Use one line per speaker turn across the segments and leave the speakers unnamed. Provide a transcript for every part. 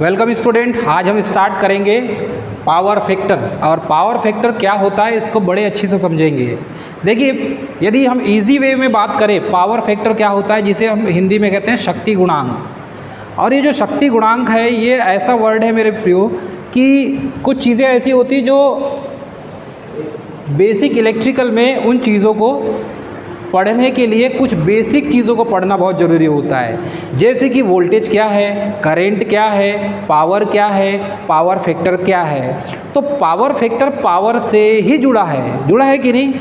Welcome student. आज हम start करेंगे पावर फैक्टर। और पावर फैक्टर क्या होता है इसको बड़े अच्छे से समझेंगे। देखिए, यदि हम इजी वे में बात करें, पावर फैक्टर क्या होता है, जिसे हम हिंदी में कहते हैं शक्ति गुणांक। और ये जो शक्ति गुणांक है, ये ऐसा वर्ड है मेरे प्रियो कि कुछ चीज़ें ऐसी होती जो बेसिक इलेक्ट्रिकल में उन चीज़ों को पढ़ने के लिए कुछ बेसिक चीज़ों को पढ़ना बहुत ज़रूरी होता है। जैसे कि वोल्टेज क्या है, करंट क्या है, पावर क्या है, पावर फैक्टर क्या है। तो पावर फैक्टर पावर से ही जुड़ा है कि नहीं।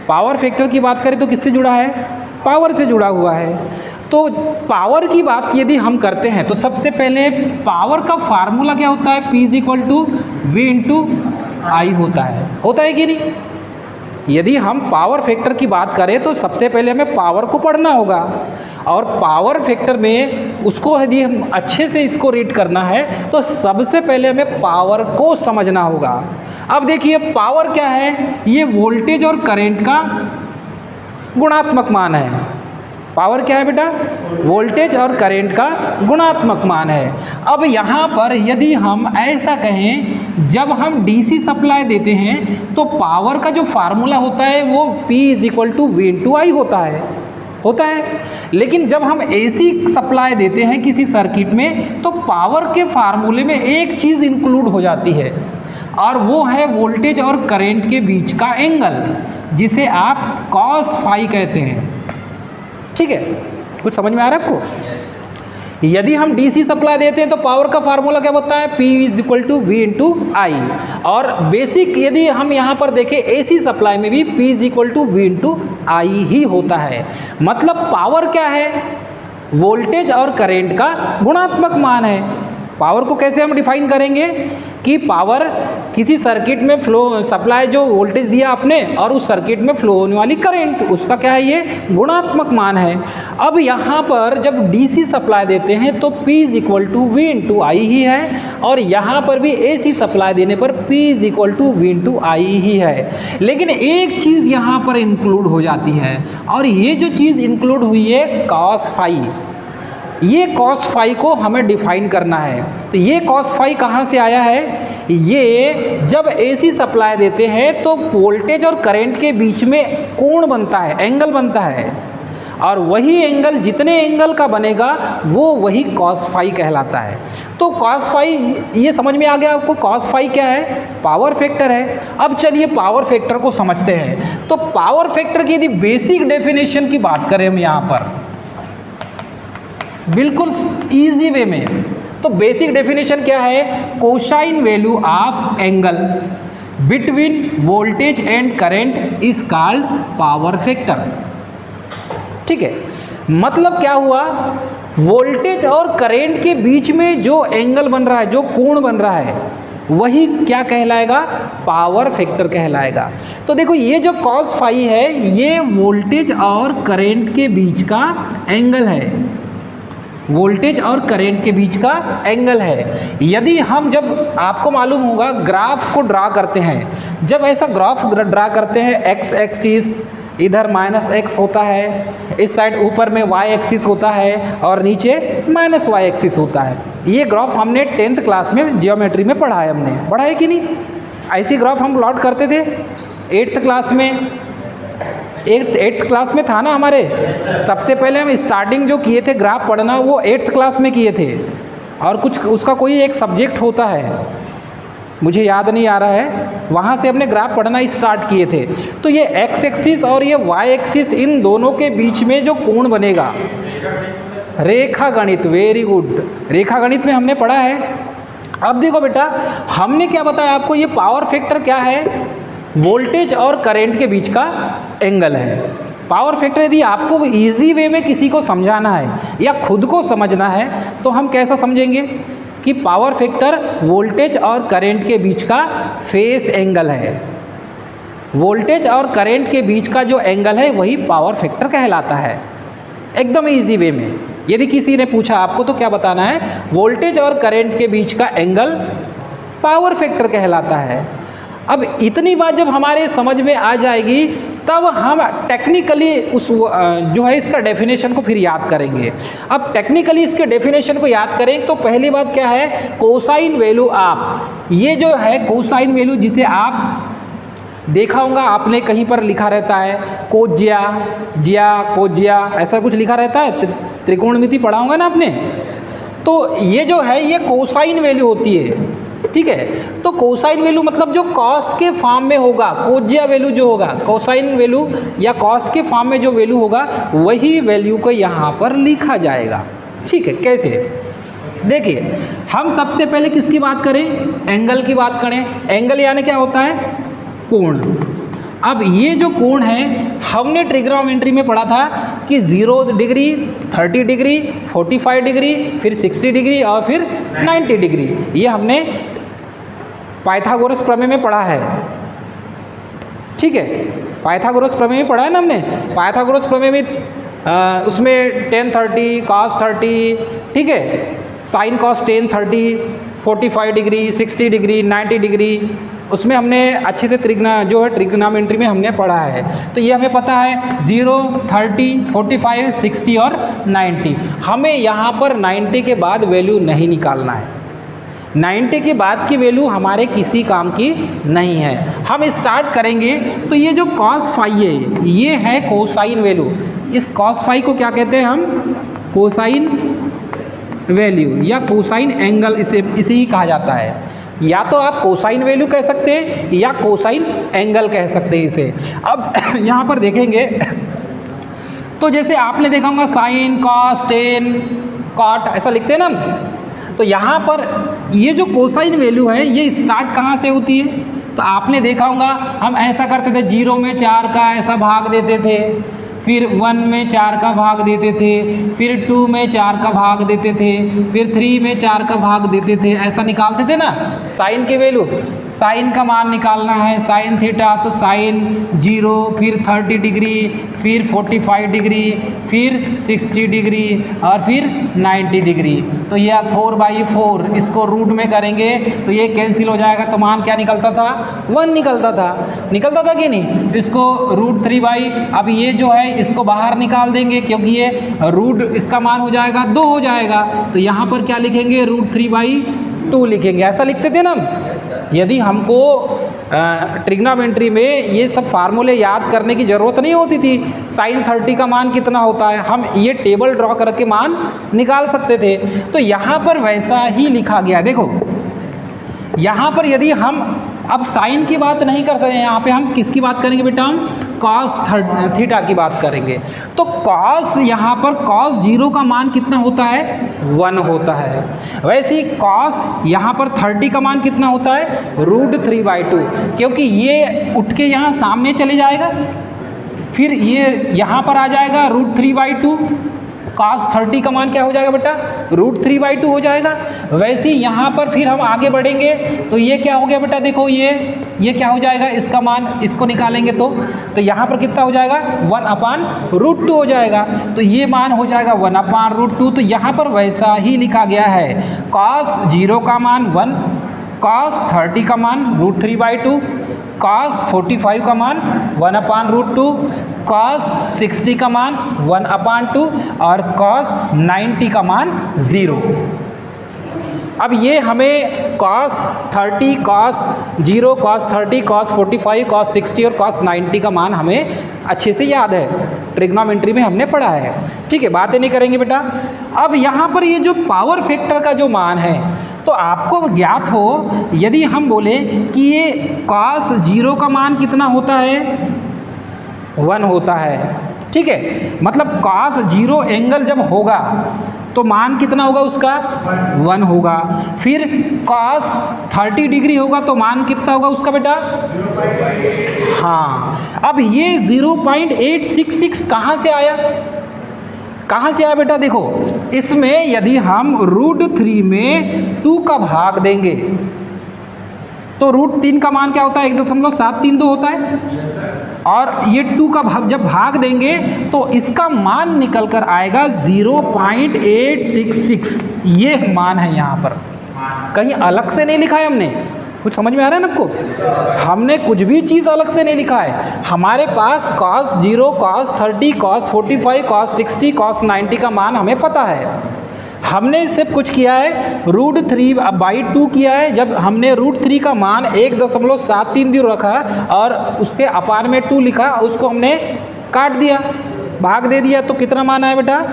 पावर फैक्टर की बात करें तो किससे जुड़ा है? पावर से जुड़ा हुआ है। तो पावर की बात यदि हम करते हैं तो सबसे पहले पावर का फार्मूला क्या होता है? P = V × I होता है कि नहीं। यदि हम पावर फैक्टर की बात करें तो सबसे पहले हमें पावर को पढ़ना होगा, और पावर फैक्टर में उसको यदि हम अच्छे से इसको रीड करना है तो सबसे पहले हमें पावर को समझना होगा। अब देखिए, पावर क्या है? ये वोल्टेज और करंट का गुणात्मक मान है। पावर क्या है बेटा? वोल्टेज और करंट का गुणात्मक मान है। अब यहाँ पर यदि हम ऐसा कहें, जब हम डीसी सप्लाई देते हैं तो पावर का जो फार्मूला होता है वो P = V × I होता है। लेकिन जब हम एसी सप्लाई देते हैं किसी सर्किट में तो पावर के फार्मूले में एक चीज़ इंक्लूड हो जाती है, और वो है वोल्टेज और करंट के बीच का एंगल, जिसे आप cos φ कहते हैं। ठीक है, कुछ समझ में आ रहा है आपको? यदि हम डीसी सप्लाई देते हैं तो पावर का फार्मूला क्या होता है? P = V × I। और बेसिक यदि हम यहाँ पर देखें, एसी सप्लाई में भी P = V × I ही होता है। मतलब पावर क्या है? वोल्टेज और करंट का गुणात्मक मान है। पावर को कैसे हम डिफाइन करेंगे कि पावर किसी सर्किट में फ्लो सप्लाई जो वोल्टेज दिया आपने और उस सर्किट में फ्लो होने वाली करंट, उसका क्या है? ये गुणात्मक मान है। अब यहाँ पर जब डीसी सप्लाई देते हैं तो P = V × I ही है, और यहाँ पर भी एसी सप्लाई देने पर P = V × I ही है। लेकिन एक चीज़ यहाँ पर इंक्लूड हो जाती है, और ये जो चीज़ इंक्लूड हुई है cos φ। ये cos φ को हमें डिफाइन करना है। तो ये cos φ कहाँ से आया है? ये जब एसी सप्लाई देते हैं तो वोल्टेज और करंट के बीच में कोण बनता है, एंगल बनता है, और वही एंगल जितने एंगल का बनेगा वो वही cos φ कहलाता है। तो cos φ ये समझ में आ गया आपको? cos φ क्या है? पावर फैक्टर है। अब चलिए पावर फैक्टर को समझते हैं। तो पावर फैक्टर की यदि बेसिक डेफिनेशन की बात करें हम यहाँ पर बिल्कुल इजी वे में, तो बेसिक डेफिनेशन क्या है? Cosine value of angle between voltage and current is called power factor. ठीक है, मतलब क्या हुआ? वोल्टेज और करंट के बीच में जो एंगल बन रहा है, जो कोण बन रहा है, वही क्या कहलाएगा? पावर फैक्टर कहलाएगा। तो देखो, ये जो cos φ है ये वोल्टेज और करंट के बीच का एंगल है। वोल्टेज और करंट के बीच का एंगल है। यदि हम, जब आपको मालूम होगा, ग्राफ को ड्रा करते हैं, जब ऐसा ग्राफ ड्रा करते हैं, एक्स एक्सिस इधर -x होता है, इस साइड ऊपर में y एक्सिस होता है और नीचे -y एक्सिस होता है। ये ग्राफ हमने 10th क्लास में जियोमेट्री में पढ़ा है कि नहीं? ऐसी ग्राफ हम प्लॉट करते थे 8th क्लास में। 8th क्लास में था ना हमारे। सबसे पहले हम स्टार्टिंग जो किए थे ग्राफ पढ़ना, वो 8th क्लास में किए थे, और कुछ उसका कोई एक सब्जेक्ट होता है, मुझे याद नहीं आ रहा है, वहाँ से हमने ग्राफ पढ़ना स्टार्ट किए थे। तो ये x एक्सिस और ये y एक्सिस, इन दोनों के बीच में जो कोण बनेगा, रेखा गणित, वेरी गुड, रेखा गणित में हमने पढ़ा है। अब देखो बेटा, हमने क्या बताया आपको? ये पावर फैक्टर क्या है? वोल्टेज और करंट के बीच का एंगल है। पावर फैक्टर यदि आपको इजी वे में किसी को समझाना है या खुद को समझना है तो हम कैसा समझेंगे कि पावर फैक्टर वोल्टेज और करंट के बीच का फेस एंगल है। वोल्टेज और करंट के बीच का जो एंगल है वही पावर फैक्टर कहलाता है। एकदम इजी वे में यदि किसी ने पूछा आपको तो क्या बताना है? वोल्टेज और करंट के बीच का एंगल पावर फैक्टर कहलाता है। अब इतनी बात जब हमारे समझ में आ जाएगी तब हम टेक्निकली उस जो है इसका डेफिनेशन को फिर याद करेंगे। अब टेक्निकली इसके डेफिनेशन को याद करें तो पहली बात क्या है, कोसाइन वैल्यू आप, ये जो है कोसाइन वैल्यू जिसे आप देखा होगा आपने कहीं पर लिखा रहता है कोज्या ज्या कोज्या ऐसा कुछ लिखा रहता है, त्रिकोणमिति पढ़ा होगा ना आपने। तो ये जो है ये कोसाइन वैल्यू होती है, ठीक है। तो कोसाइन वैल्यू मतलब जो कॉस के फॉर्म में होगा, कोज्या वैल्यू जो होगा, कोसाइन वैल्यू या कॉस के फॉर्म में जो वैल्यू होगा वही वैल्यू को यहाँ पर लिखा जाएगा, ठीक है। कैसे, देखिए हम सबसे पहले किसकी बात करें, एंगल की बात करें। एंगल यानी क्या होता है, कोण। अब ये जो कोण है हमने ट्रिग्नोमेट्री में पढ़ा था कि 0 डिग्री, 30 डिग्री, 45 डिग्री, फिर 60 डिग्री और फिर 90 डिग्री, ये हमने पाइथागोरस प्रमेय में पढ़ा है, ठीक है। पाइथागोरस प्रमेय में पढ़ा है ना हमने। पाइथागोरस प्रमेय में उसमें tan 30 cos 30, ठीक है, sin cos tan 30, 45 degree, 60 degree, 90 degree, उसमें हमने अच्छे से ट्रिग्नोमेट्री में हमने पढ़ा है। तो ये हमें पता है 0, 30, 45, 60 और 90। हमें यहाँ पर 90 के बाद वैल्यू नहीं निकालना है, 90 के बाद की वैल्यू हमारे किसी काम की नहीं है। हम स्टार्ट करेंगे तो ये जो cos फाई है ये है कोसाइन वैल्यू। इस cos फाई को क्या कहते हैं हम, कोसाइन वैल्यू या कोसाइन एंगल इसे ही कहा जाता है। या तो आप कोसाइन वैल्यू कह सकते हैं या कोसाइन एंगल कह सकते हैं इसे। अब यहाँ पर देखेंगे तो जैसे आपने देखा होगा साइन, कॉस, टेन, कॉट ऐसा लिखते हैं ना। तो यहाँ पर ये जो कोसाइन वैल्यू है ये स्टार्ट कहाँ से होती है, तो आपने देखा होगा हम ऐसा करते थे, 0 में 4 का ऐसा भाग देते थे, फिर 1 में 4 का भाग देते थे, फिर 2 में 4 का भाग देते थे, फिर 3 में 4 का भाग देते थे, ऐसा निकालते थे ना। साइन की वैल्यू, साइन का मान निकालना है, साइन थीटा, तो साइन 0, फिर 30 डिग्री, फिर 45 डिग्री, फिर 60 डिग्री और फिर 90 डिग्री। तो ये 4/4 इसको रूट में करेंगे तो ये कैंसिल हो जाएगा, तो मान क्या निकलता था, 1 निकलता था कि नहीं। इसको √3, अब ये जो है इसको बाहर निकाल देंगे क्योंकि ये रूट इसका मान हो जाएगा 2 हो जाएगा। तो यहाँ पर क्या लिखेंगे, √3/2 लिखेंगे, ऐसा लिखते थे ना। यदि हमको ट्रिग्नोमेट्री में ये सब फार्मूले याद करने की ज़रूरत नहीं होती थी, साइन 30 का मान कितना होता है हम ये टेबल ड्रॉ करके मान निकाल सकते थे। तो यहाँ पर वैसा ही लिखा गया। देखो यहाँ पर यदि हम अब साइन की बात नहीं कर सकते, यहाँ पे हम किसकी बात करेंगे बेटा, हम cos थीटा की बात करेंगे। तो cos यहाँ पर cos 0 का मान कितना होता है, 1 होता है। वैसे ही cos यहाँ पर 30 का मान कितना होता है, √3/2, क्योंकि ये उठ के यहाँ सामने चले जाएगा, फिर ये यहाँ पर आ जाएगा √3/2। cos 30 का मान क्या हो जाएगा बेटा, √3/2 हो जाएगा। वैसे ही यहाँ पर फिर हम आगे बढ़ेंगे तो ये क्या हो गया बेटा, देखो ये क्या हो जाएगा, इसका मान इसको निकालेंगे तो यहाँ पर कितना हो जाएगा, 1/√2 हो जाएगा। तो ये मान हो जाएगा 1/√2। तो यहाँ पर वैसा ही लिखा गया है, cos 0 का मान 1, cos 30 का मान √3/2, cos 45 का मान 1/√2, cos 60 का मान 1/2 और cos 90 का मान 0। अब ये हमें cos 30, cos 0, cos 30, cos 45, cos 60 और cos 90 का मान हमें अच्छे से याद है, ट्रिग्नोमेट्री में हमने पढ़ा है, ठीक है, बातें नहीं करेंगे बेटा। अब यहाँ पर ये जो पावर फैक्टर का जो मान है तो आपको ज्ञात हो, यदि हम बोले कि ये cos 0 का मान कितना होता है, 1 होता है, ठीक है। मतलब cos 0 एंगल जब होगा तो मान कितना होगा उसका, 1 होगा। फिर cos 30 डिग्री होगा तो मान कितना होगा उसका बेटा, हाँ। अब ये 0.866 कहाँ से आया, कहाँ से आया बेटा, देखो इसमें यदि हम √3 में 2 का भाग देंगे तो √3 का मान क्या होता है, 1.732 होता है। और ये 2 का जब भाग देंगे तो इसका मान निकल कर आएगा 0.866। ये मान है, यहाँ पर कहीं अलग से नहीं लिखा है हमने, कुछ समझ में आ रहा है ना आपको? हमने कुछ भी चीज़ अलग से नहीं लिखा है, हमारे पास cos 0, cos 30, cos 45, cos 60, cos 90 का मान हमें पता है। हमने सिर्फ कुछ किया है √3/2 किया है। जब हमने √3 का मान 1.730 रखा और उसके अपार में 2 लिखा, उसको हमने काट दिया, भाग दे दिया, तो कितना मान आया बेटा?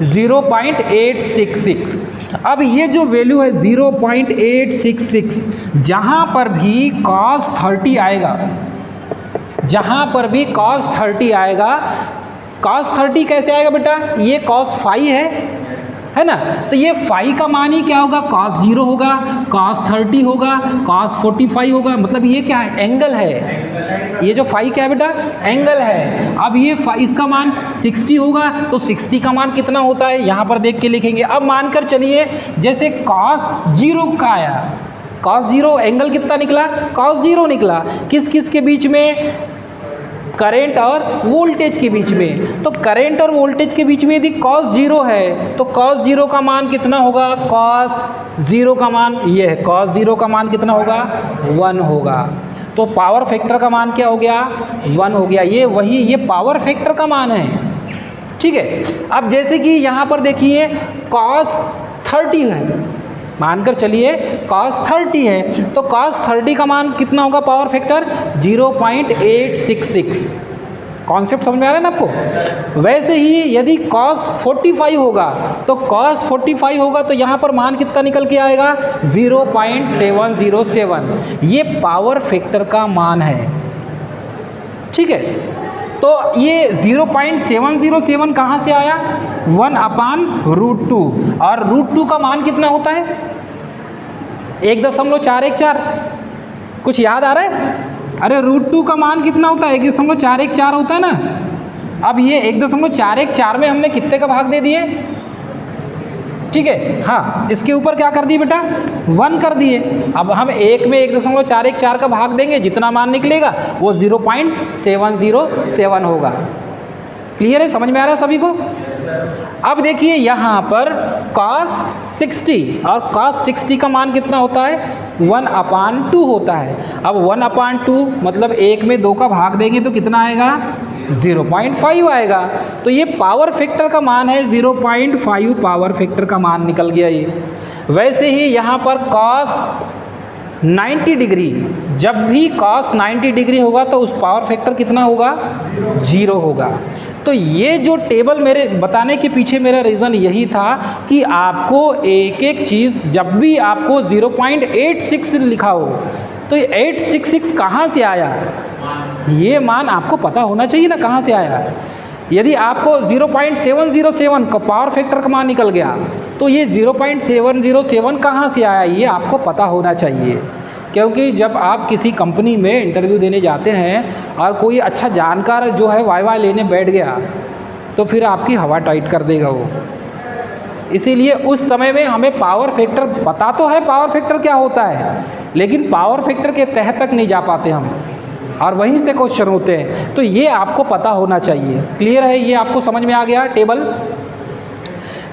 0.866। अब ये जो वैल्यू है 0.866, जहाँ पर भी cos 30 आएगा, जहाँ पर भी cos 30 आएगा, cos 30 कैसे आएगा बेटा? ये cos phi है ना? तो ये phi का मान ही क्या होगा? cos 0 होगा, cos 30 होगा, cos 45 होगा। मतलब ये क्या है? एंगल है। ये जो phi क्या है बेटा? एंगल है। अब ये इसका मान 60 होगा, तो 60 का मान कितना होता है? यहाँ पर देख के लिखेंगे। अब मानकर चलिए जैसे cos 0 का आया, cos 0 एंगल कितना निकला? cos 0 निकला। किस किस के बीच में? करंट और वोल्टेज के बीच में। तो करंट और वोल्टेज के बीच में यदि cos 0 है, तो cos 0 का मान कितना होगा? cos 0 का मान ये है, cos 0 का मान कितना होगा? 1 होगा। तो पावर फैक्टर का मान क्या हो गया? 1 हो गया। ये पावर फैक्टर का मान है, ठीक है। अब जैसे कि यहाँ पर देखिए cos 30 है, मानकर चलिए cos 30 है, तो cos 30 का मान कितना होगा? Power factor 0.866। कॉन्सेप्ट समझ में आ रहा है ना आपको? वैसे ही यदि cos 45 होगा, तो cos 45 होगा तो यहाँ पर मान कितना निकल के आएगा? 0.707। ये पावर फैक्टर का मान है, ठीक है। तो ये 0.707 कहाँ से आया? 1/√2। और √2 का मान कितना होता है? 1.414। कुछ याद आ रहा है? अरे √2 का मान कितना होता है? 1.414 होता है ना। अब ये 1.414 में हमने कितने का भाग दे दिए? ठीक है, हाँ, इसके ऊपर क्या कर दिए बेटा? 1 कर दिए। अब हम एक में 1.414 का भाग देंगे, जितना मान निकलेगा वो 0.707 होगा। क्लियर है? समझ में आ रहा है सभी को? अब देखिए यहाँ पर cos 60, और cos 60 का मान कितना होता है? 1/2 होता है। अब 1/2 मतलब एक में 2 का भाग देंगे तो कितना आएगा? 0.5 आएगा। तो ये पावर फैक्टर का मान है, 0.5 पावर फैक्टर का मान निकल गया ये। वैसे ही यहाँ पर cos 90 डिग्री, जब भी cos 90 डिग्री होगा तो उस पावर फैक्टर कितना होगा? 0 होगा। तो ये जो टेबल मेरे बताने के पीछे मेरा रीज़न यही था कि आपको एक एक चीज़, जब भी आपको 0.86 लिखा हो तो ये 866 कहाँ से आया, ये मान आपको पता होना चाहिए ना, कहाँ से आया। यदि आपको 0.707 का पावर फैक्टर का मान निकल गया, तो ये 0.707 कहाँ से आया, ये आपको पता होना चाहिए। क्योंकि जब आप किसी कंपनी में इंटरव्यू देने जाते हैं और कोई अच्छा जानकार जो है वाई लेने बैठ गया, तो फिर आपकी हवा टाइट कर देगा वो। इसीलिए उस समय में हमें पावर फैक्टर पता तो है, पावर फैक्टर क्या होता है, लेकिन पावर फैक्टर के तहत तक नहीं जा पाते हम, और वहीं से क्वेश्चन होते हैं। तो ये आपको पता होना चाहिए। क्लियर है? ये आपको समझ में आ गया टेबल?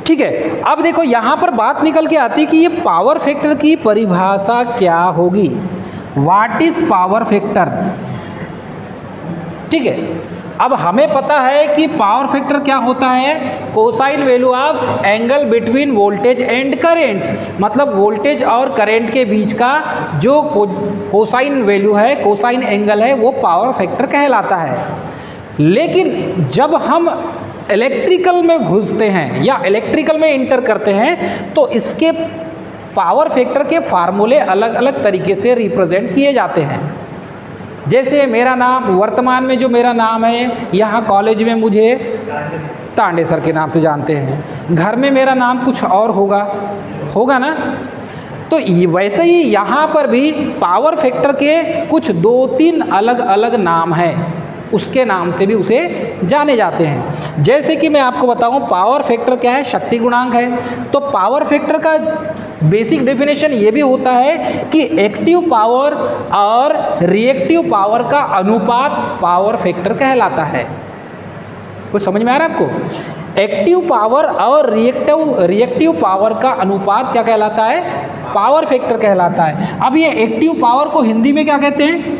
ठीक है। अब देखो यहाँ पर बात निकल के आती है कि ये पावर फैक्टर की परिभाषा क्या होगी। What is power factor? ठीक है। अब हमें पता है कि पावर फैक्टर क्या होता है? Cosine value of angle between voltage and current. मतलब वोल्टेज और करेंट के बीच का जो कोसाइन वैल्यू है, कोसाइन एंगल है, वो पावर फैक्टर कहलाता है। लेकिन जब हम इलेक्ट्रिकल में घुसते हैं या इलेक्ट्रिकल में इंटर करते हैं, तो इसके पावर फैक्टर के फार्मूले अलग अलग तरीके से रिप्रेजेंट किए जाते हैं। जैसे मेरा नाम, वर्तमान में जो मेरा नाम है, यहाँ कॉलेज में मुझे तांडे सर के नाम से जानते हैं, घर में मेरा नाम कुछ और होगा ना। तो वैसे ही यहाँ पर भी पावर फैक्टर के कुछ 2-3 अलग अलग नाम हैं, उसके नाम से भी उसे जाने जाते हैं। जैसे कि मैं आपको बताऊं, पावर फैक्टर क्या है? शक्ति गुणांक है। तो पावर फैक्टर का बेसिक डेफिनेशन ये भी होता है कि एक्टिव पावर और रिएक्टिव पावर का अनुपात पावर फैक्टर कहलाता है। कुछ समझ में आ रहा है आपको? एक्टिव पावर और रिएक्टिव पावर का अनुपात क्या कहलाता है? पावर फैक्टर कहलाता है। अब ये एक्टिव पावर को हिंदी में क्या कहते हैं?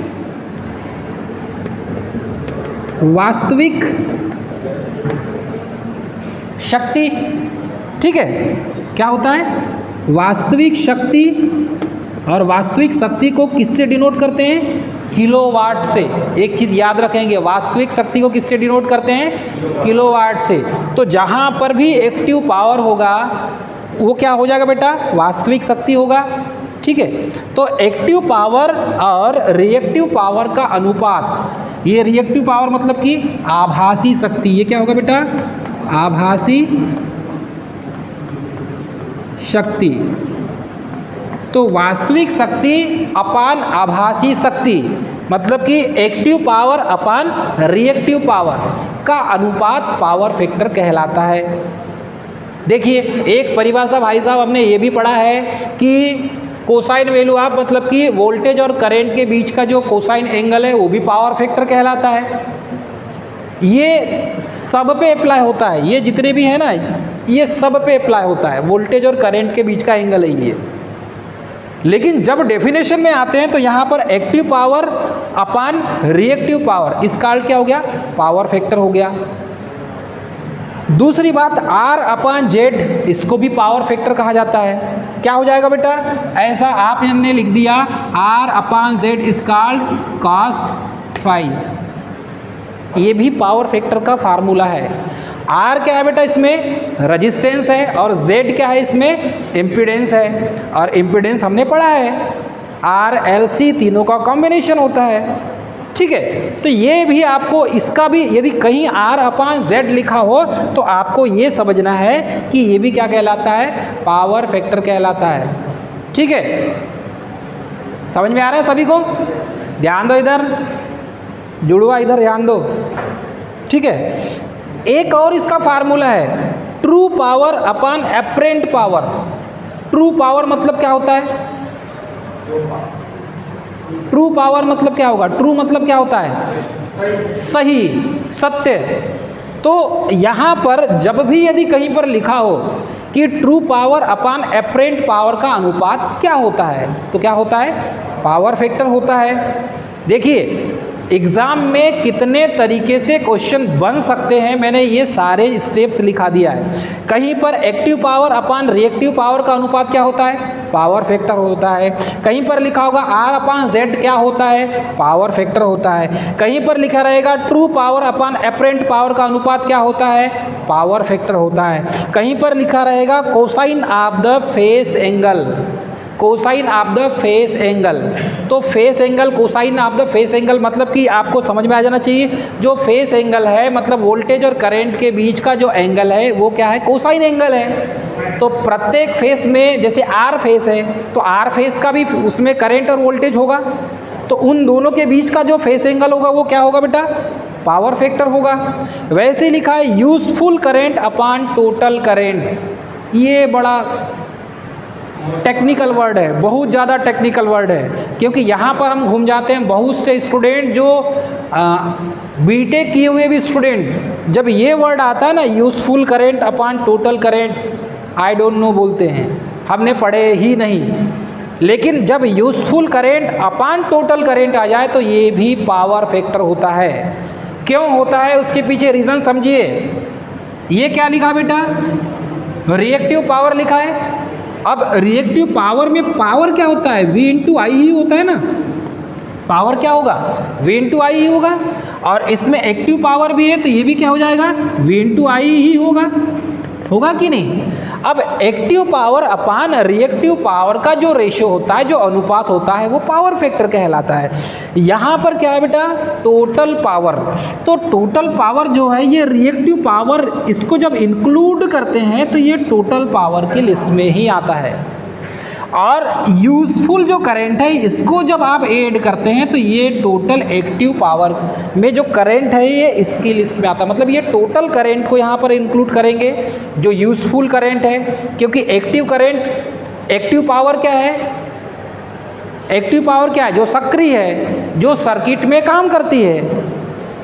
वास्तविक शक्ति। ठीक है, क्या होता है? वास्तविक शक्ति। और वास्तविक शक्ति को किससे डिनोट करते हैं? किलोवाट से। एक चीज़ याद रखेंगे, वास्तविक शक्ति को किससे डिनोट करते हैं? किलोवाट से। तो जहाँ पर भी एक्टिव पावर होगा वो क्या हो जाएगा बेटा? वास्तविक शक्ति होगा। ठीक है, तो एक्टिव पावर और रिएक्टिव पावर का अनुपात, ये रिएक्टिव पावर मतलब कि आभासी शक्ति, ये क्या होगा बेटा? आभासी शक्ति। तो वास्तविक शक्ति अपान आभासी शक्ति मतलब कि एक्टिव पावर अपान रिएक्टिव पावर का अनुपात पावर फैक्टर कहलाता है। देखिए, एक परिभाषा भाई साहब हमने ये भी पढ़ा है कि कोसाइन वैल्यू आप मतलब कि वोल्टेज और करंट के बीच का जो कोसाइन एंगल है वो भी पावर फैक्टर कहलाता है। ये सब पे अप्लाई होता है, ये जितने भी हैं ना ये सब पे अप्लाई होता है, वोल्टेज और करंट के बीच का एंगल है ये। लेकिन जब डेफिनेशन में आते हैं तो यहाँ पर एक्टिव पावर अपान रिएक्टिव पावर, इसका अर्थ क्या हो गया? पावर फैक्टर हो गया। दूसरी बात, R अपान जेड, इसको भी पावर फैक्टर कहा जाता है। क्या हो जाएगा बेटा? ऐसा आपने लिख दिया R upon Z is called cos phi, ये भी पावर फैक्टर का फार्मूला है। R क्या है बेटा? इसमें रेजिस्टेंस है, और Z क्या है? इसमें इम्पीडेंस है, और इम्पीडेंस हमने पढ़ा है RLC तीनों का कॉम्बिनेशन होता है। ठीक है, तो ये भी आपको, इसका भी यदि कहीं R अपान Z लिखा हो तो आपको ये समझना है कि ये भी क्या कहलाता है? पावर फैक्टर कहलाता है। ठीक है, समझ में आ रहा है सभी को? ध्यान दो इधर, जुड़वा इधर ध्यान दो। ठीक है, एक और इसका फार्मूला है ट्रू पावर अपान एपरेंट पावर। ट्रू पावर मतलब क्या होता है? ट्रू पावर मतलब क्या होगा? ट्रू मतलब क्या होता है? सही, सत्य। तो यहाँ पर जब भी यदि कहीं पर लिखा हो कि ट्रू पावर अपान एपरेंट पावर का अनुपात क्या होता है, तो क्या होता है? पावर फैक्टर होता है। देखिए, एग्ज़ाम में कितने तरीके से क्वेश्चन बन सकते हैं मैंने ये सारे स्टेप्स लिखा दिया है। कहीं पर एक्टिव पावर अपान रिएक्टिव पावर का अनुपात क्या होता है? पावर फैक्टर होता है। कहीं पर लिखा होगा R अपान Z क्या होता है? पावर फैक्टर होता है। कहीं पर लिखा रहेगा ट्रू पावर अपान एपरेंट पावर का अनुपात क्या होता है? पावर फैक्टर होता है। कहीं पर लिखा रहेगा cosine of the face angle, cosine of the face angle. तो face angle, cosine of the face angle मतलब कि आपको समझ में आ जाना चाहिए, जो फेस एंगल है मतलब वोल्टेज और करंट के बीच का जो एंगल है वो क्या है? कोसाइन एंगल है। तो प्रत्येक फेस में, जैसे R फेस है तो R फेस का भी उसमें करंट और वोल्टेज होगा, तो उन दोनों के बीच का जो फेस एंगल होगा वो क्या होगा बेटा? पावर फैक्टर होगा। वैसे ही लिखा है यूजफुल करंट अपान टोटल करंट। ये बड़ा टेक्निकल वर्ड है, बहुत ज़्यादा टेक्निकल वर्ड है, क्योंकि यहाँ पर हम घूम जाते हैं। बहुत से स्टूडेंट जो बीटेक किए हुए भी स्टूडेंट, जब ये वर्ड आता है ना useful current upon total current, I don't know बोलते हैं, हमने पढ़े ही नहीं। लेकिन जब यूजफुल करंट अपान टोटल करंट आ जाए तो ये भी पावर फैक्टर होता है। क्यों होता है उसके पीछे रीज़न समझिए। ये क्या लिखा बेटा? रिएक्टिव पावर लिखा है। अब रिएक्टिव पावर में पावर क्या होता है? V इंटू आई ही होता है ना। पावर क्या होगा? V इंटू आई ही होगा। और इसमें एक्टिव पावर भी है तो ये भी क्या हो जाएगा? V इंटू आई ही होगा। होगा कि नहीं? अब एक्टिव पावर अपान रिएक्टिव पावर का जो रेशियो होता है, जो अनुपात होता है, वो पावर फैक्टर कहलाता है। यहाँ पर क्या है बेटा? Total power. तो टोटल पावर जो है ये रिएक्टिव पावर, इसको जब इंक्लूड करते हैं तो ये टोटल पावर की लिस्ट में ही आता है। और यूजफुल जो करंट है इसको जब आप ऐड करते हैं तो ये टोटल एक्टिव पावर में जो करंट है ये इसकी लिस्ट में आता है। मतलब ये टोटल करंट को यहाँ पर इंक्लूड करेंगे जो यूजफुल करंट है, क्योंकि एक्टिव करंट, एक्टिव पावर क्या है? एक्टिव पावर क्या है? जो सक्रिय है, जो सर्किट में काम करती है।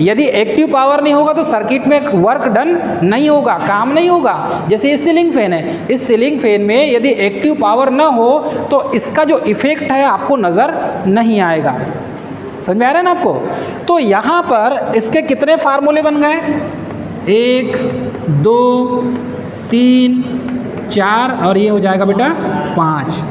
यदि एक्टिव पावर नहीं होगा तो सर्किट में वर्क डन नहीं होगा, काम नहीं होगा। जैसे ये सीलिंग फैन है, इस सीलिंग फैन में यदि एक्टिव पावर ना हो तो इसका जो इफेक्ट है आपको नज़र नहीं आएगा। समझ में आ रहा है ना आपको? तो यहाँ पर इसके कितने फार्मूले बन गए? 1 2 3 4 और ये हो जाएगा बेटा 5।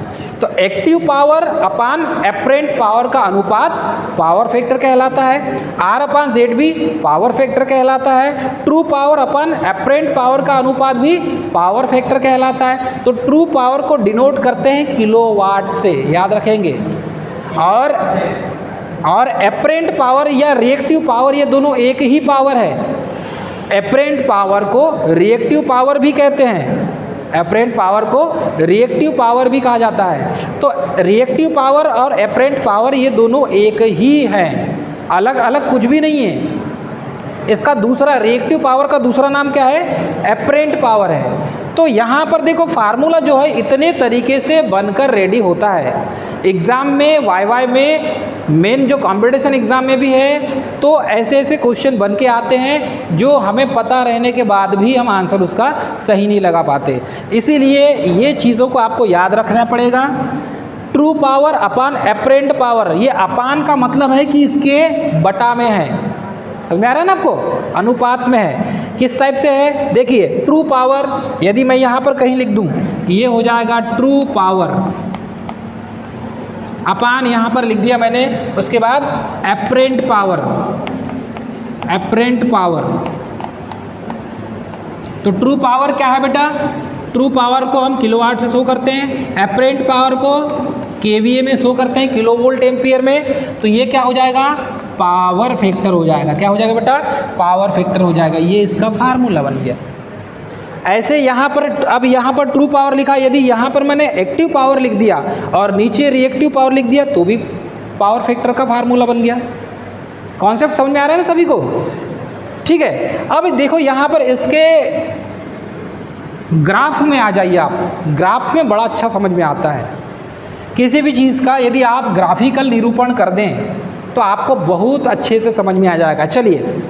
तो एक्टिव पावर अपान एपरेंट पावर का अनुपात पावर फैक्टर कहलाता है। R अपान ZB पावर फैक्टर कहलाता है। ट्रू पावर अपान एपरेंट पावर का अनुपात भी पावर फैक्टर कहलाता है। तो ट्रू पावर को डिनोट करते हैं किलोवाट से, याद रखेंगे। और एपरेंट पावर या रिएक्टिव पावर, ये दोनों एक ही पावर है। एपरेंट पावर को रिएक्टिव पावर भी कहते हैं, एपरेंट पावर को रिएक्टिव पावर भी कहा जाता है। तो रिएक्टिव पावर और एपरेंट पावर ये दोनों एक ही हैं, अलग अलग कुछ भी नहीं है। इसका दूसरा रिएक्टिव पावर का दूसरा नाम क्या है? एपरेंट पावर है। तो यहाँ पर देखो फार्मूला जो है इतने तरीके से बनकर रेडी होता है। एग्ज़ाम में वाई में, मेन जो कंपटीशन एग्ज़ाम में भी है, तो ऐसे ऐसे क्वेश्चन बन के आते हैं जो हमें पता रहने के बाद भी हम आंसर उसका सही नहीं लगा पाते। इसीलिए ये चीज़ों को आपको याद रखना पड़ेगा। ट्रू पावर अपान एपरेंट पावर, ये अपान का मतलब है कि इसके बटा में है। समझ में आ रहा है ना आपको? अनुपात में है। किस टाइप से है? देखिए, ट्रू पावर यदि मैं यहाँ पर कहीं लिख दूँ, ये हो जाएगा ट्रू पावर अपान, यहाँ पर लिख दिया मैंने, उसके बाद एपरेंट पावर, एपरेंट पावर। तो ट्रू पावर क्या है बेटा? ट्रू पावर को हम किलोवाट से शो करते हैं, एपरेंट पावर को केवीए में शो करते हैं, किलो वोल्ट एम्पियर में। तो ये क्या हो जाएगा? पावर फैक्टर हो जाएगा। क्या हो जाएगा बेटा? पावर फैक्टर हो जाएगा। ये इसका फार्मूला बन गया। ऐसे यहाँ पर, अब यहाँ पर ट्रू पावर लिखा, यदि यहाँ पर मैंने एक्टिव पावर लिख दिया और नीचे रिएक्टिव पावर लिख दिया तो भी पावर फैक्टर का फार्मूला बन गया। कॉन्सेप्ट समझ में आ रहा है ना सभी को? ठीक है। अब देखो यहाँ पर इसके ग्राफ में आ जाइए आप। ग्राफ में बड़ा अच्छा समझ में आता है किसी भी चीज़ का। यदि आप ग्राफिकल निरूपण कर दें तो आपको बहुत अच्छे से समझ में आ जाएगा। चलिए,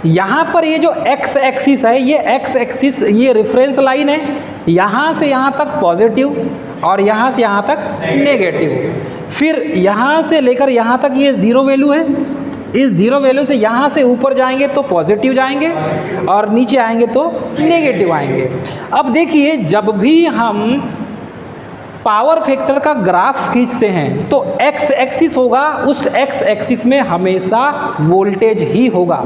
यहाँ पर ये जो x एक्सिस है, ये x एक्सिस, ये रेफरेंस लाइन है। यहाँ से यहाँ तक पॉजिटिव और यहाँ से यहाँ तक नेगेटिव। फिर यहाँ से लेकर यहाँ तक ये ज़ीरो वैल्यू है। इस ज़ीरो वैल्यू से यहाँ से ऊपर जाएंगे तो पॉजिटिव जाएंगे और नीचे आएंगे तो नेगेटिव आएंगे। अब देखिए, जब भी हम पावर फैक्टर का ग्राफ खींचते हैं तो x एक्सिस होगा, उस x एक्सिस में हमेशा वोल्टेज ही होगा।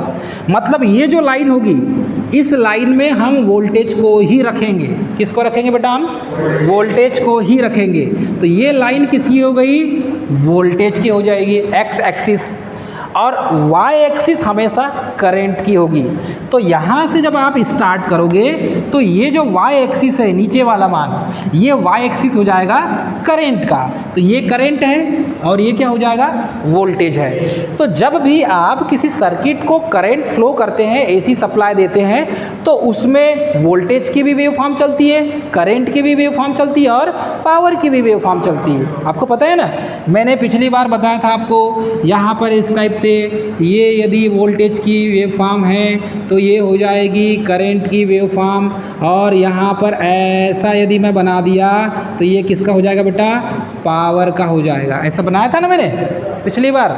मतलब ये जो लाइन होगी, इस लाइन में हम वोल्टेज को ही रखेंगे। किसको रखेंगे बेटा? हम वोल्टेज को ही रखेंगे। तो ये लाइन किसकी हो गई? वोल्टेज की हो जाएगी, x एक्सिस। और y एक्सिस हमेशा करंट की होगी। तो यहाँ से जब आप स्टार्ट करोगे तो ये जो y एक्सिस है, नीचे वाला मान, ये y एक्सिस हो जाएगा करंट का। तो ये करंट है और ये क्या हो जाएगा? वोल्टेज है। तो जब भी आप किसी सर्किट को करंट फ्लो करते हैं, एसी सप्लाई देते हैं, तो उसमें वोल्टेज की भी वेव फॉर्म चलती है, करंट की भी वेव फॉर्म चलती है और पावर की भी वेव फॉर्म चलती है। आपको पता है ना, मैंने पिछली बार बताया था आपको, यहाँ पर इस टाइप से ये यदि वोल्टेज की वेव फॉर्म है तो ये हो जाएगी करंट की वेव फॉर्म। और यहाँ पर ऐसा यदि मैं बना दिया तो ये किसका हो जाएगा बेटा? पावर का हो जाएगा। ऐसा बनाया था ना मैंने पिछली बार।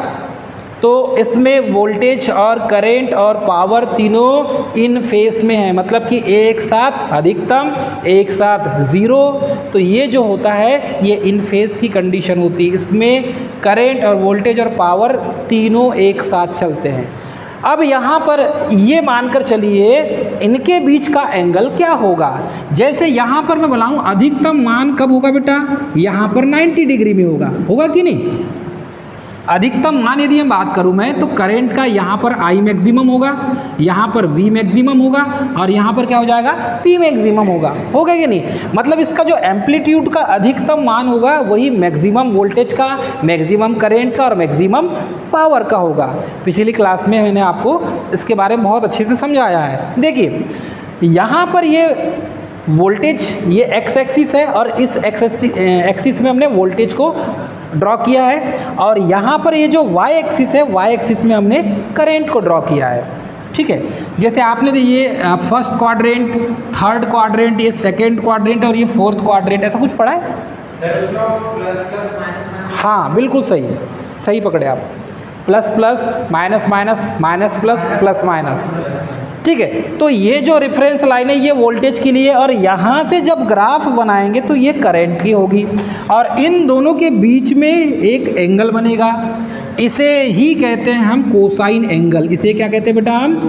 तो इसमें वोल्टेज और करंट और पावर तीनों इन फेस में है, मतलब कि एक साथ अधिकतम, एक साथ ज़ीरो। तो ये जो होता है ये इन फेस की कंडीशन होती है। इसमें करंट और वोल्टेज और पावर तीनों एक साथ चलते हैं। अब यहाँ पर ये मानकर चलिए इनके बीच का एंगल क्या होगा। जैसे यहाँ पर मैं बुलाऊँ अधिकतम मान कब होगा बेटा? यहाँ पर 90 डिग्री में होगा। होगा कि नहीं? अधिकतम मान यदि हम बात करूं मैं तो करंट का यहाँ पर I मैक्सिमम होगा, यहाँ पर V मैक्सिमम होगा और यहाँ पर क्या हो जाएगा? P मैक्सिमम होगा। होगा कि नहीं? मतलब इसका जो एम्पलीट्यूड का अधिकतम मान होगा वही मैक्सिमम वोल्टेज का, मैक्सिमम करंट का और मैक्सिमम पावर का होगा। पिछली क्लास में मैंने आपको इसके बारे में बहुत अच्छे से समझाया है। देखिए यहाँ पर ये वोल्टेज ये एक्स एक्सिस है और इस एक्सिस में हमने वोल्टेज को ड्रॉ किया है, और यहाँ पर ये जो वाई एक्सिस है, वाई एक्सिस में हमने करंट को ड्रॉ किया है। ठीक है, जैसे आपने ये फर्स्ट क्वाड्रेंट, थर्ड क्वाड्रेंट, ये सेकंड क्वाड्रेंट और ये फोर्थ क्वाड्रेंट, ऐसा कुछ पढ़ा है? हाँ बिल्कुल सही, सही पकड़े आप। Plus plus, minus minus, minus plus, plus minus. ठीक है, तो ये जो रेफरेंस लाइन है ये वोल्टेज के लिए, और यहाँ से जब ग्राफ बनाएंगे तो ये करंट की होगी, और इन दोनों के बीच में एक एंगल बनेगा, इसे ही कहते हैं हम कोसाइन एंगल। इसे क्या कहते हैं बेटा? हम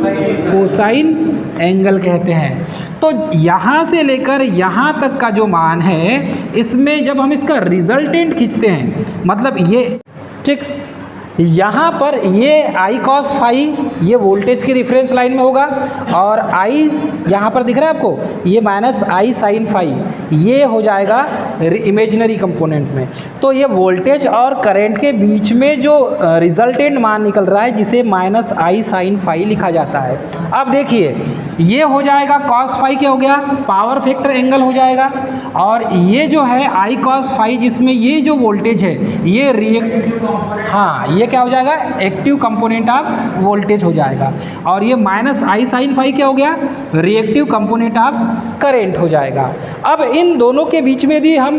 कोसाइन एंगल कहते हैं। तो यहाँ से लेकर यहाँ तक का जो मान है, इसमें जब हम इसका रिजल्टेंट खींचते हैं, मतलब ये, ठीक, यहाँ पर ये आई कॉस फाई ये वोल्टेज की रिफरेंस लाइन में होगा, और आई यहाँ पर दिख रहा है आपको, ये माइनस आई साइन फाई ये हो जाएगा इमेजिनरी कंपोनेंट में। तो ये वोल्टेज और करंट के बीच में जो रिजल्टेंट मान निकल रहा है, जिसे माइनस आई साइन फाई लिखा जाता है। अब देखिए, ये हो जाएगा कॉस फाई, क्या हो गया? पावर फैक्टर एंगल हो जाएगा, और ये जो है आई कॉस फाई, जिसमें ये जो वोल्टेज है ये रिएक्टिव, हाँ ये क्या हो जाएगा? एक्टिव कंपोनेंट ऑफ वोल्टेज हो जाएगा, और ये माइनस आई साइन फाई क्या हो गया? रिएक्टिव कंपोनेंट ऑफ करंट हो जाएगा। अब इन दोनों के बीच में यदि हम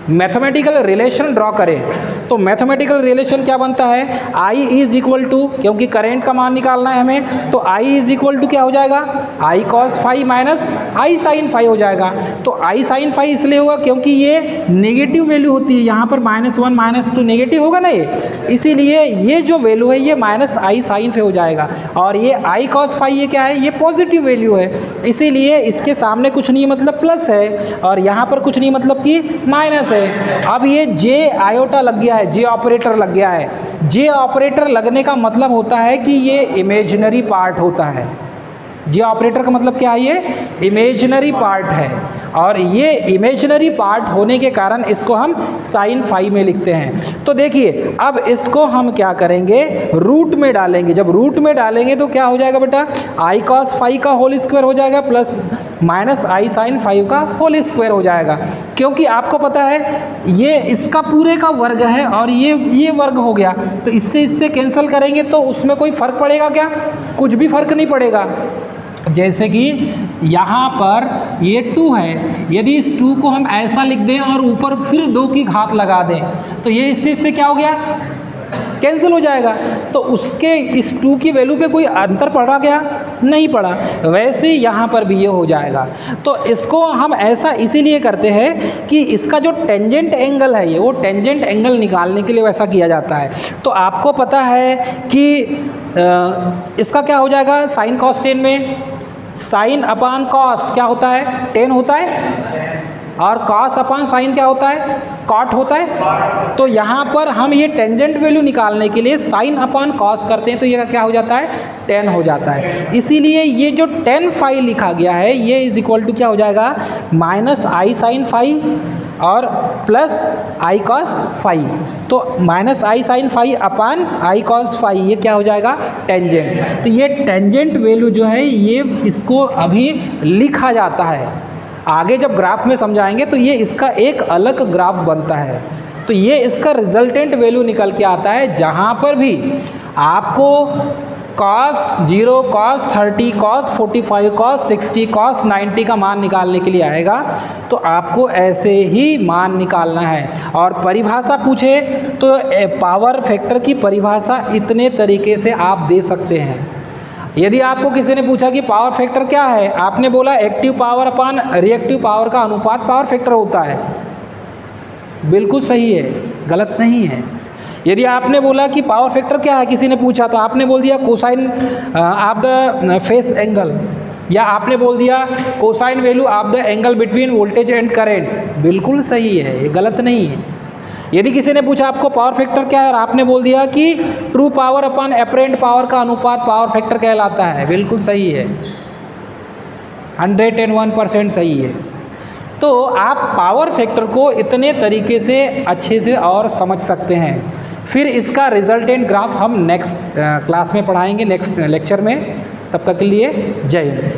मैथमेटिकल रिलेशन ड्रॉ करें, तो मैथमेटिकल रिलेशन क्या बनता है? आई इज इक्वल टू, क्योंकि करंट का मान निकालना है हमें, तो आई इज इक्वल टू क्या हो जाएगा? I cos phi minus I sine phi हो जाएगा। तो आई साइन फाई इसलिए होगा क्योंकि ये नेगेटिव वैल्यू होती है, यहाँ पर -1 -2 नेगेटिव होगा ना ये, इसीलिए ये जो वैल्यू है ये माइनस आई साइन फाई हो जाएगा, और ये आई कॉस फाई ये क्या है? ये पॉजिटिव वैल्यू है, इसीलिए इसके सामने कुछ नहीं मतलब प्लस है, और यहाँ पर कुछ नहीं मतलब कि माइनस है। अब ये जे आयोटा लग गया है, जे ऑपरेटर लग गया है। जे ऑपरेटर लगने का मतलब होता है कि ये इमेजिनरी पार्ट होता है। जे ऑपरेटर का मतलब क्या है? ये इमेजिनरी पार्ट है, और ये इमेजिनरी पार्ट होने के कारण इसको हम साइन फाई में लिखते हैं। तो देखिए, अब इसको हम क्या करेंगे? रूट में डालेंगे। जब रूट में डालेंगे तो क्या हो जाएगा बेटा? आई कॉस फाई का होल स्क्वायर हो जाएगा प्लस माइनस आई साइन फाई का होल स्क्वायर हो जाएगा, क्योंकि आपको पता है ये इसका पूरे का वर्ग है और ये वर्ग हो गया, तो इससे कैंसिल करेंगे तो उसमें कोई फ़र्क पड़ेगा क्या? कुछ भी फर्क नहीं पड़ेगा। जैसे कि यहाँ पर ये 2 है, यदि इस 2 को हम ऐसा लिख दें और ऊपर फिर 2 की घात लगा दें, तो ये इससे क्या हो गया? कैंसिल हो जाएगा। तो उसके इस 2 की वैल्यू पे कोई अंतर पड़ा क्या? नहीं पड़ा। वैसे यहाँ पर भी ये हो जाएगा। तो इसको हम ऐसा इसीलिए करते हैं कि इसका जो टेंजेंट एंगल है ये, वो टेंजेंट एंगल निकालने के लिए वैसा किया जाता है। तो आपको पता है कि इसका क्या हो जाएगा? साइन कॉस 10 में साइन अपान कॉस क्या होता है? 10 होता है, और कॉस अपान साइन क्या होता है? कॉट होता है। तो यहाँ पर हम ये टेंजेंट वैल्यू निकालने के लिए साइन अपान कॉस करते हैं, तो ये क्या हो जाता है? 10 हो जाता है। इसीलिए ये जो 10 फाई लिखा गया है ये इज इक्वल टू क्या हो जाएगा? माइनस आई साइन फाई और प्लस आई कॉस फाई। तो minus I sine phi upon I cos phi ये क्या हो जाएगा? टेंजेंट। तो ये टेंजेंट वैल्यू जो है ये इसको अभी लिखा जाता है, आगे जब ग्राफ में समझाएंगे तो ये इसका एक अलग ग्राफ बनता है। तो ये इसका रिजल्टेंट वैल्यू निकल के आता है, जहाँ पर भी आपको cos 0, cos 30, cos 45, cos 60, cos 90 का मान निकालने के लिए आएगा, तो आपको ऐसे ही मान निकालना है। और परिभाषा पूछे तो पावर फैक्टर की परिभाषा इतने तरीके से आप दे सकते हैं। यदि आपको किसी ने पूछा कि पावर फैक्टर क्या है, आपने बोला एक्टिव पावर अपान रिएक्टिव पावर का अनुपात पावर फैक्टर होता है। बिल्कुल सही है, गलत नहीं है। यदि आपने बोला कि पावर फैक्टर क्या है, किसी ने पूछा, तो आपने बोल दिया cosine of the face angle, या आपने बोल दिया cosine value of the angle between voltage and current. बिल्कुल सही है, ये गलत नहीं है। यदि किसी ने पूछा आपको पावर फैक्टर क्या है और आपने बोल दिया कि ट्रू पावर अपान एपरेंट पावर का अनुपात पावर फैक्टर कहलाता है, बिल्कुल सही है, 101% सही है। तो आप पावर फैक्टर को इतने तरीके से अच्छे से और समझ सकते हैं। फिर इसका रिजल्टेंट ग्राफ हम नेक्स्ट क्लास में पढ़ाएंगे, नेक्स्ट लेक्चर में। तब तक के लिए जय हिंद।